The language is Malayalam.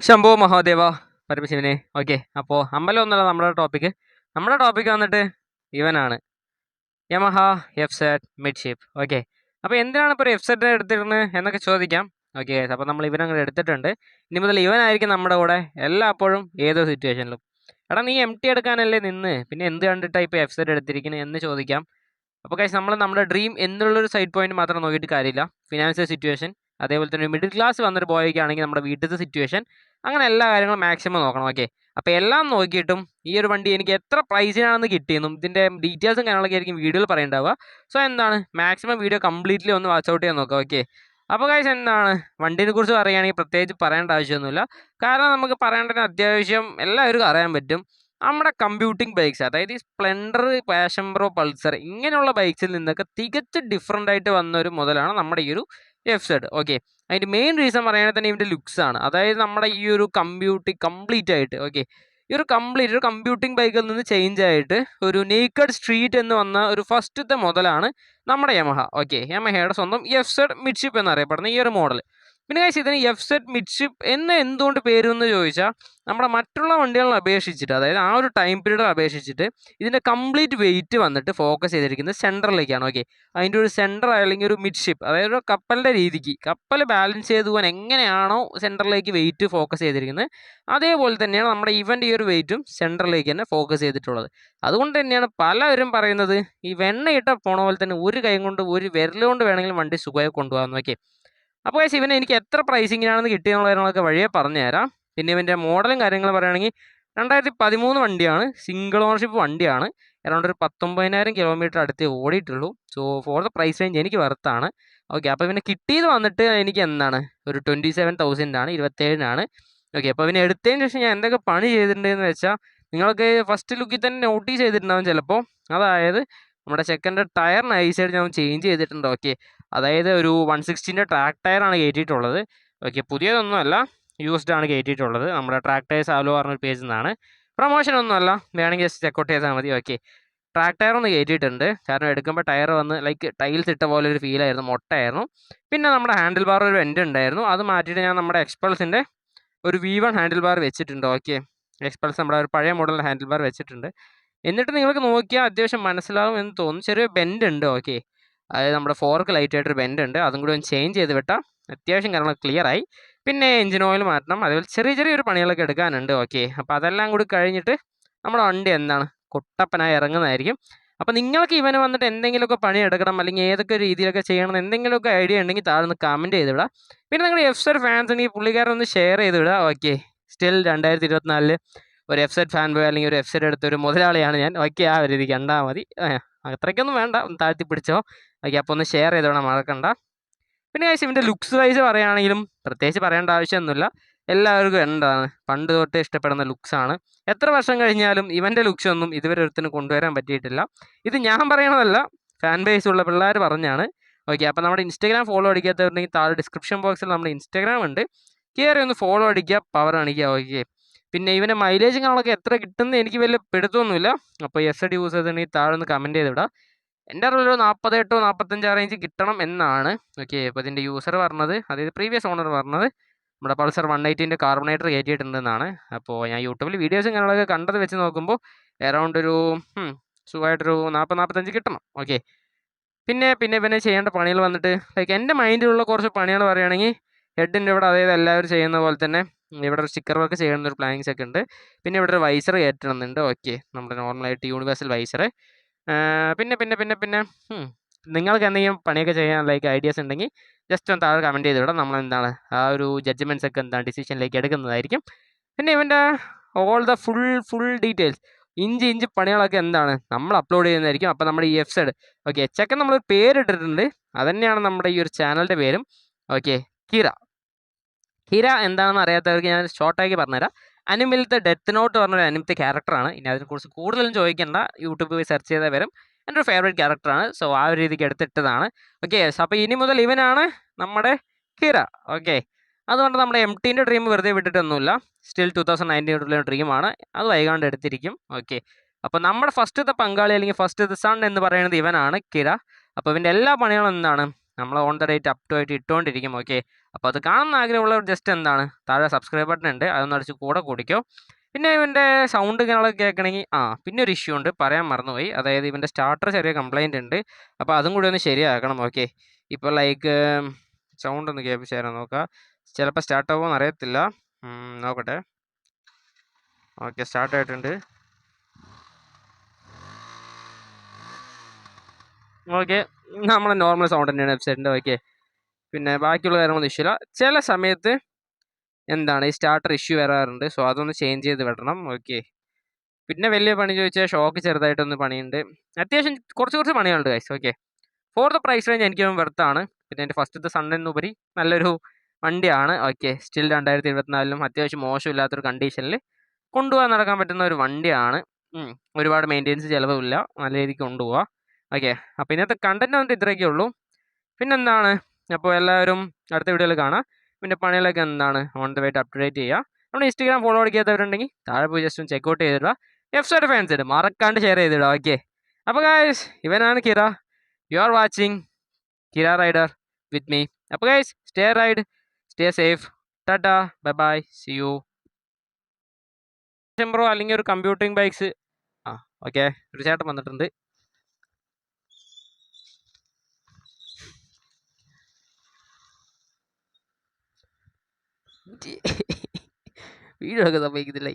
ശംഭോ മഹാദേവ പരമശിവനെ. ഓക്കെ, അപ്പോൾ അമ്പലം ഒന്നല്ല നമ്മുടെ ടോപ്പിക്ക് വന്നിട്ട് ഇവനാണ് യമഹ എഫ് സെഡ് മിഡ്ഷിപ്പ്. ഓക്കെ, അപ്പോൾ എന്തിനാണ് ഇപ്പോൾ ഒരു എഫ് സെഡ് എടുത്തിരുന്നത് എന്നൊക്കെ ചോദിക്കാം. ഓക്കെ, അപ്പോൾ നമ്മൾ ഇവനങ്ങനെ എടുത്തിട്ടുണ്ട്. ഇനി മുതൽ ഇവനായിരിക്കും നമ്മുടെ കൂടെ എല്ലായ്പ്പോഴും ഏതോ സിറ്റുവേഷനിലും. എടാ, നീ എം ടി എടുക്കാനല്ലേ നിന്ന്, പിന്നെ എന്ത് കണ്ടിട്ടാണ് ഇപ്പോൾ എഫ് സെഡ് എടുത്തിരിക്കുന്നത് എന്ന് ചോദിക്കാം. അപ്പോൾ കഴിച്ച് നമ്മൾ നമ്മുടെ ഡ്രീം എന്നുള്ളൊരു സൈഡ് പോയിന്റ് മാത്രം നോക്കിയിട്ട് കാര്യമില്ല. ഫിനാൻഷ്യൽ സിറ്റുവേഷൻ, അതേപോലെ തന്നെ മിഡിൽ ക്ലാസ് വന്നൊരു ബോയ്ക്കാണെങ്കിൽ നമ്മുടെ വീട്ടിലത്തെ സിറ്റുവേഷൻ, അങ്ങനെ എല്ലാ കാര്യങ്ങളും മാക്സിമം നോക്കണം. ഓക്കെ, അപ്പോൾ എല്ലാം നോക്കിയിട്ടും ഈ ഒരു വണ്ടി എനിക്ക് എത്ര പ്രൈസിനാണെന്ന് കിട്ടിയെന്നും ഇതിൻ്റെ ഡീറ്റെയിൽസും കാര്യങ്ങളൊക്കെ ആയിരിക്കും വീഡിയോയിൽ പറയേണ്ടാവുക. സോ എന്താണ്, മാക്സിമം വീഡിയോ കംപ്ലീറ്റ്ലി ഒന്ന് വാച്ച് ഔട്ട് ചെയ്യാൻ നോക്കുക. ഓക്കെ, അപ്പോൾ കഴിച്ച് എന്താണ്, വണ്ടീനെ കുറിച്ച് പറയുകയാണെങ്കിൽ പ്രത്യേകിച്ച് പറയേണ്ട ആവശ്യമൊന്നുമില്ല. കാരണം നമുക്ക് പറയേണ്ടതിന് അത്യാവശ്യം എല്ലാവർക്കും അറിയാൻ പറ്റും. നമ്മുടെ കമ്പ്യൂട്ടിംഗ് ബൈക്സ്, അതായത് ഈ സ്പ്ലെൻഡർ, പാഷൻ പ്രോ, പൾസർ ഇങ്ങനെയുള്ള ബൈക്സിൽ നിന്നൊക്കെ തികച്ച് ഡിഫറൻ്റ് ആയിട്ട് വന്ന ഒരു മുതലാണ് നമ്മുടെ ഈ ഒരു എഫ് സെഡ്. ഓക്കെ, അതിൻ്റെ മെയിൻ റീസൺ പറയുകയാണെങ്കിൽ തന്നെ ഇതിൻ്റെ ലുക്സ് ആണ്. അതായത് നമ്മുടെ ഈ ഒരു കംപ്ലീറ്റ് ആയിട്ട്, ഓക്കെ, ഈ ഒരു കമ്പ്യൂട്ടിംഗ് ബൈക്കിൽ നിന്ന് ചേഞ്ച് ആയിട്ട് ഒരു നേക്കഡ് സ്ട്രീറ്റ് എന്ന് വന്ന ഒരു ഫസ്റ്റത്തെ മുതലാണ് നമ്മുടെ യമഹ. ഓക്കെ, യമഹയുടെ സ്വന്തം എഫ് സെഡ് മിഡ്ഷിപ്പ് എന്നറിയപ്പെടുന്ന ഈ ഒരു മോഡൽ. പിന്നെ കഴിച്ച് ഇതിന് എഫ് സെഡ് മിഡ്ഷിപ്പ് എന്ന് എന്തുകൊണ്ട് പേരെന്ന് ചോദിച്ചാൽ, നമ്മുടെ മറ്റുള്ള വണ്ടികളെ അപേക്ഷിച്ചിട്ട്, അതായത് ആ ഒരു ടൈം പീരീഡിൽ അപേക്ഷിച്ചിട്ട് ഇതിൻ്റെ കംപ്ലീറ്റ് വെയിറ്റ് വന്നിട്ട് ഫോക്കസ് ചെയ്തിരിക്കുന്നത് സെൻറ്ററിലേക്കാണ്. ഓക്കെ, അതിൻ്റെ ഒരു സെൻറ്റർ അല്ലെങ്കിൽ ഒരു മിഡ്ഷിപ്പ്, അതായത് ഒരു കപ്പലിൻ്റെ രീതിക്ക് കപ്പൽ ബാലൻസ് ചെയ്ത് പോകാൻ എങ്ങനെയാണോ സെൻറ്ററിലേക്ക് വെയിറ്റ് ഫോക്കസ് ചെയ്തിരിക്കുന്നത്, അതേപോലെ തന്നെയാണ് നമ്മുടെ ഇവൻ്റെ ഈ ഒരു വെയിറ്റും സെൻറ്ററിലേക്ക് തന്നെ ഫോക്കസ് ചെയ്തിട്ടുള്ളത്. അതുകൊണ്ട് തന്നെയാണ് പലരും പറയുന്നത് ഈ വെണ്ണയിട്ട പോണ പോലെ തന്നെ ഒരു കൈ കൊണ്ട് ഒരു വിരലുകൊണ്ട് വേണമെങ്കിലും വണ്ടി സുഖമായി കൊണ്ടുപോകാൻ. ഓക്കെ, അപ്പോൾ ഗൈസ് ഇവന് എനിക്ക് എത്ര പ്രൈസിങ്ങിനാണെന്ന് കിട്ടിയെന്നുള്ള കാര്യങ്ങളൊക്കെ വഴിയെ പറഞ്ഞുതരാം. പിന്നെ ഇവൻ്റെ മോഡലും കാര്യങ്ങളും പറയുകയാണെങ്കിൽ 2013 വണ്ടിയാണ്, സിംഗിൾ ഓണർഷിപ്പ് വണ്ടിയാണ്. അറൗണ്ട് ഒരു 19,000 കിലോമീറ്റർ അടുത്തേ ഓടിയിട്ടുള്ളൂ. So for the price range എനിക്ക് വെറുത്താണ്. ഓക്കെ, അപ്പോൾ ഇവനെ കിട്ടിയത് വന്നിട്ട് എനിക്ക് എന്താണ് ഒരു 27,000 ആണ്, 27,000. ഓക്കെ, അപ്പോൾ ഇവനെ എടുത്തതിന് ശേഷം ഞാൻ എന്തൊക്കെ പണി ചെയ്തിട്ടുണ്ടെന്ന് വെച്ചാൽ നിങ്ങൾക്ക് ഫസ്റ്റ് ലുക്കിൽ തന്നെ നോട്ടീസ് ചെയ്തിട്ടുണ്ടാവും ചിലപ്പോൾ. അതായത് നമ്മുടെ ചെക്കൻ്റെ ടയറിന് ഐസൈഡ് ഞാൻ ചേഞ്ച് ചെയ്തിട്ടുണ്ട്. ഓക്കെ, അതായത് ഒരു 160 ട്രാക്ക് ടയറാണ് കയറ്റിയിട്ടുള്ളത്. ഓക്കെ, പുതിയതൊന്നുമല്ല, യൂസ്ഡ് ആണ് കയറ്റിയിട്ടുള്ളത്. നമ്മുടെ ട്രാക്ക് ടയർ സാലോ പറഞ്ഞൊരു പേജിൽ നിന്നാണ്. പ്രൊമോഷനൊന്നുമല്ല, വേണമെങ്കിൽ ജസ്റ്റ് ചെക്കൗട്ട് ചെയ്താൽ മതി. ഓക്കെ, ട്രാക്ക് ടയർ ഒന്ന് കയറ്റിയിട്ടുണ്ട്. കാരണം എടുക്കുമ്പോൾ ടയർ വന്ന് ലൈക്ക് ടൈൽസ് ഇട്ട പോലെ ഒരു ഫീലായിരുന്നു, മൊട്ടയായിരുന്നു. പിന്നെ നമ്മുടെ ഹാൻഡിൽ ബാർ ഒരു വെൻ്റ് ഉണ്ടായിരുന്നു, അത് മാറ്റിയിട്ട് ഞാൻ നമ്മുടെ എക്സ്പൾസിൻ്റെ ഒരു V1 ഹാൻഡിൽ ബാർ വെച്ചിട്ടുണ്ട്. ഓക്കെ, എക്സ്പൾസ് നമ്മുടെ ഒരു പഴയ മോഡൽ ഹാൻഡിൽ ബാർ വെച്ചിട്ടുണ്ട്. എന്നിട്ട് നിങ്ങൾക്ക് നോക്കിയാൽ അത്യാവശ്യം മനസ്സിലാവും എന്ന് തോന്നുന്നു, ചെറിയ ബെൻഡ് ഉണ്ട്. ഓക്കെ, അതായത് നമ്മുടെ ഫോർക്ക് ലൈറ്റ് ആയിട്ടൊരു ബെൻഡ് ഉണ്ട്, അതും കൂടി ഒന്ന് ചേഞ്ച് ചെയ്ത് വിട്ടാൽ അത്യാവശ്യം കാര്യങ്ങൾ ക്ലിയർ ആയി. പിന്നെ എഞ്ചിൻ ഓയിൽ മാറ്റണം, അതേപോലെ ചെറിയൊരു പണികളൊക്കെ എടുക്കാനുണ്ട്. ഓക്കെ, അപ്പോൾ അതെല്ലാം കൂടി കഴിഞ്ഞിട്ട് നമ്മുടെ വണ്ടി എന്താണ് കുട്ടപ്പനായി ഇറങ്ങുന്നതായിരിക്കും. അപ്പോൾ നിങ്ങൾക്ക് ഇവന് വന്നിട്ട് എന്തെങ്കിലുമൊക്കെ പണി എടുക്കണം, അല്ലെങ്കിൽ ഏതൊക്കെ രീതിയിലൊക്കെ ചെയ്യണം എന്തെങ്കിലുമൊക്കെ ഐഡിയ ഉണ്ടെങ്കിൽ താഴെ നിന്ന് കമൻറ്റ് ചെയ്ത് വിടാം. പിന്നെ നിങ്ങൾ എഫ് സെഡ് ഫാൻസ് ഉണ്ടെങ്കിൽ പുള്ളിക്കാരൻ ഒന്ന് ഷെയർ ചെയ്ത് വിടുക. ഓക്കെ, സ്റ്റിൽ 2024 ഒരു എഫ് സെഡ് ഫാൻ ബോയ് അല്ലെങ്കിൽ ഒരു എഫ് സെഡ് എടുത്ത ഒരു മുതലാളിയാണ് ഞാൻ. ഓക്കെ, ആ ഒരു രീതിക്ക് കണ്ടാൽ മതി. അത്രയ്ക്കൊന്നും വേണ്ട, ഒന്ന് താഴ്ത്തി പിടിച്ചോ. ഓക്കെ, അപ്പോൾ ഒന്ന് ഷെയർ ചെയ്തോണം, മറക്കണ്ട. പിന്നെ ഗൈസ് ഇവൻ്റെ ലുക്സ് വൈസ് പറയുകയാണെങ്കിലും പ്രത്യേകിച്ച് പറയേണ്ട ആവശ്യമൊന്നുമില്ല. എല്ലാവർക്കും എന്താണ് പണ്ട് തൊട്ട് ഇഷ്ടപ്പെടുന്ന ലുക്സാണ്. എത്ര വർഷം കഴിഞ്ഞാലും ഇവൻ്റെ ലുക്സ് ഒന്നും ഇതുവരെ ഒരുത്തിന് കൊണ്ടുവരാൻ പറ്റിയിട്ടില്ല. ഇത് ഞാൻ പറയണതല്ല, ഫാൻ ബേസ് ഉള്ള പിള്ളേർ പറഞ്ഞാണ്. ഓക്കെ, അപ്പോൾ നമ്മുടെ ഇൻസ്റ്റാഗ്രാം ഫോളോ അടിക്കാത്തവരുണ്ടെങ്കിൽ താഴെ ഡിസ്ക്രിപ്ഷൻ ബോക്സിൽ നമ്മുടെ ഇൻസ്റ്റാഗ്രാം ഉണ്ട്, കയറി ഒന്ന് ഫോളോ അടിക്കുക, പവർ കാണിക്കുക. ഓക്കെ, പിന്നെ ഇവൻ്റെ മൈലേജും കാണൊക്കെ എത്ര കിട്ടുന്നത് എനിക്ക് വലിയ പിടുത്തമൊന്നുമില്ല. അപ്പോൾ എഫ് സെഡ് യൂസ് ചെയ്തിട്ടുണ്ടെങ്കിൽ താഴെ ഒന്ന് കമൻറ്റ് ചെയ്ത് വിടാം. എൻ്റെ അറിവിൽ ഒരു 48 45 റേഞ്ച് കിട്ടണം എന്നാണ്. ഓക്കെ, അപ്പോൾ ഇതിൻ്റെ യൂസർ പറഞ്ഞത്, അതായത് പ്രീവിയസ് ഓണർ പറഞ്ഞത് നമ്മുടെ പൾസർ 180 കാർബണേറ്റർ കയറ്റിയിട്ടുണ്ടെന്നാണ്. അപ്പോൾ ഞാൻ യൂട്യൂബിൽ വീഡിയോസും കാര്യങ്ങളൊക്കെ കണ്ടത് വെച്ച് നോക്കുമ്പോൾ അറൗണ്ട് ഒരു സുഖമായിട്ടൊരു 40-45 കിട്ടണം. ഓക്കെ, പിന്നെ പിന്നെ ചെയ്യേണ്ട പണികൾ വന്നിട്ട് ലൈക്ക് എൻ്റെ മൈൻഡിലുള്ള കുറച്ച് പണികൾ പറയുകയാണെങ്കിൽ ഹെഡിൻ്റെ ഇവിടെ, അതായത് എല്ലാവരും ചെയ്യുന്ന പോലെ തന്നെ ഇവിടെ ഒരു സ്റ്റിക്കർ വർക്ക് ചെയ്യുന്ന ഒരു പ്ലാനിങ്സ് ഒക്കെ ഉണ്ട്. പിന്നെ ഇവിടെ ഒരു വൈസർ കയറ്റണമെന്നുണ്ട്. ഓക്കെ, നമ്മുടെ നോർമലായിട്ട് യൂണിവേഴ്സൽ വൈസർ. പിന്നെ നിങ്ങൾക്ക് എന്തെങ്കിലും പണിയൊക്കെ ചെയ്യാൻ ലൈക്ക് ഐഡിയാസ് ഉണ്ടെങ്കിൽ ജസ്റ്റ് ഒന്ന് താഴെ കമൻറ്റ് ചെയ്ത് വിടാം. നമ്മൾ എന്താണ് ആ ഒരു ജഡ്ജ്മെൻറ്റ്സ് ഒക്കെ എന്താണ് ഡിസിഷനിലേക്ക് എടുക്കുന്നതായിരിക്കും. പിന്നെ ഇവൻ്റെ all the full details, inch പണികളൊക്കെ എന്താണ് നമ്മൾ അപ്ലോഡ് ചെയ്യുന്നതായിരിക്കും. അപ്പോൾ നമ്മുടെ ഈ എഫ് സെഡ്, ഓക്കെ, ചെക്കൻ നമ്മൾ പേരിട്ടിട്ടുണ്ട്, അതുതന്നെയാണ് നമ്മുടെ ഈ ഒരു ചാനലിൻ്റെ പേരും. ഓക്കെ, ഹീര എന്താണെന്ന് അറിയാത്തവർക്ക് ഞാൻ ഷോർട്ടാക്കി പറഞ്ഞുതരാം. അനിമിലത്തെ ഡെത്ത് നോട്ട് പറഞ്ഞൊരു അനിമത്തെ ക്യാരക്ടറാണ്. ഇനി അതിനെക്കുറിച്ച് കൂടുതലും ചോദിക്കേണ്ട, യൂട്യൂബിൽ പോയി സെർച്ച് ചെയ്താൽ വരും. എൻ്റെ ഒരു ഫേവറേറ്റ് ക്യാരക്ടറാണ്. സോ ആ ഒരു രീതിക്ക് എടുത്തിട്ടതാണ്. ഓക്കെ, അപ്പോൾ ഇനി മുതൽ ഇവനാണ് നമ്മുടെ ഹീറ. ഓക്കെ, അതുകൊണ്ട് നമ്മുടെ എം ടീൻ്റെ ഡ്രീം വെറുതെ വിട്ടിട്ടൊന്നുമില്ല. സ്റ്റിൽ 2019 ഡ്രീമാണ്, അത് വൈകാണ്ട് എടുത്തിരിക്കും. ഓക്കെ, അപ്പോൾ നമ്മുടെ ഫസ്റ്റത്തെ പങ്കാളി അല്ലെങ്കിൽ ഫസ്റ്റത്തെ സൺ എന്ന് പറയുന്നത് ഇവനാണ് കിര. അപ്പോൾ ഇവൻ്റെ എല്ലാ പണികളും എന്താണ് നമ്മൾ on the rate up to ആയിട്ട് ഇട്ടുകൊണ്ടിരിക്കും. ഓക്കെ, അപ്പോൾ അത് കാണുന്ന ആഗ്രഹമുള്ളവർ ജസ്റ്റ് എന്താണ് താഴെ സബ്സ്ക്രൈബ് ബട്ടൺ ഉണ്ട്, അതൊന്ന് അടിച്ച് കൂടെ കൂടിക്കോ. പിന്നെ ഇവൻ്റെ സൗണ്ട് കാര്യങ്ങളൊക്കെ കേൾക്കണമെങ്കിൽ പിന്നെ ഒരു ഇഷ്യൂ ഉണ്ട്, പറയാൻ മറന്നുപോയി. അതായത് ഇവൻ്റെ സ്റ്റാർട്ടർ ചെറിയ കംപ്ലൈൻറ്റ് ഉണ്ട്, അപ്പോൾ അതും കൂടി ഒന്ന് ശരിയാക്കണം. ഓക്കെ, ഇപ്പോൾ ലൈക്ക് സൗണ്ട് ഒന്ന് കേൾപ്പിച്ച് തരാൻ നോക്കാം. ചിലപ്പോൾ സ്റ്റാർട്ട് ആവുമോ അറിയത്തില്ല, നോക്കട്ടെ. ഓക്കെ, സ്റ്റാർട്ട് ആയിട്ടുണ്ട്. ഓക്കെ, നമ്മൾ നോർമൽ സൗണ്ട് തന്നെയാണ് വെബ്സൈറ്റിൻ്റെ. ഓക്കെ, പിന്നെ ബാക്കിയുള്ള കാര്യങ്ങളൊന്നും ഇഷ്യൂ ഇല്ല. ചില സമയത്ത് എന്താണ് ഈ സ്റ്റാർട്ടർ ഇഷ്യൂ വരാറുണ്ട്, സോ അതൊന്ന് ചേഞ്ച് ചെയ്ത് വിടണം. ഓക്കെ, പിന്നെ വലിയ പണി ചോദിച്ചാൽ ഷോക്ക് ചെറുതായിട്ടൊന്ന് പണിയുണ്ട്, അത്യാവശ്യം കുറച്ച് പണികളുണ്ട് guys. Okay, for the price range എനിക്ക് വെർത്താണ്. പിന്നെ എൻ്റെ ഫസ്റ്റത്തെ സണ്ണിനുപരി നല്ലൊരു വണ്ടിയാണ്. ഓക്കെ, സ്റ്റിൽ 2024 അത്യാവശ്യം മോശമില്ലാത്തൊരു കണ്ടീഷനിൽ കൊണ്ടുപോകാൻ നടക്കാൻ പറ്റുന്ന ഒരു വണ്ടിയാണ്. ഒരുപാട് മെയിൻ്റെനൻസ് ചിലവില്ല, നല്ല രീതിക്ക് കൊണ്ടുപോകാം. ഓക്കെ, അപ്പോൾ ഇന്നത്തെ കണ്ടന്റ് വന്നിട്ട് ഇത്രയൊക്കെ ഉള്ളൂ. പിന്നെന്താണ്, അപ്പോൾ എല്ലാവരും അടുത്ത വീഡിയോയിൽ കാണാം. പിന്നെ പണികളൊക്കെ എന്താണ് ഓൺ ദ വേയിട്ട് അപ്ഡേറ്റ് ചെയ്യുക. നമ്മുടെ ഇൻസ്റ്റാഗ്രാം ഫോളോ അടിക്കാത്തവരുണ്ടെങ്കിൽ താഴെ പോയി ജസ്റ്റ് ഒന്ന് ചെക്കൗട്ട് ചെയ്തിടുക. വെബ്സൈറ്റ് ഫാൻസ് ഇടും, മറക്കാണ്ട് ഷെയർ ചെയ്തിടുക. ഓക്കെ, അപ്പോൾ ഗൈസ്, ഇവനാണ് Kira. You are watching Kira rider with me. അപ്പോൾ guys, stay ride, stay safe, tata, bye bye, see you. Bro അല്ലെങ്കിൽ ഒരു കമ്പ്യൂട്ടിംഗ് ബൈക്സ്. ഓക്കെ, ഒരു ചേട്ടൻ വന്നിട്ടുണ്ട്. വീഡിയോ ഒക്കെ സമ്മതിക്കുന്നില്ല.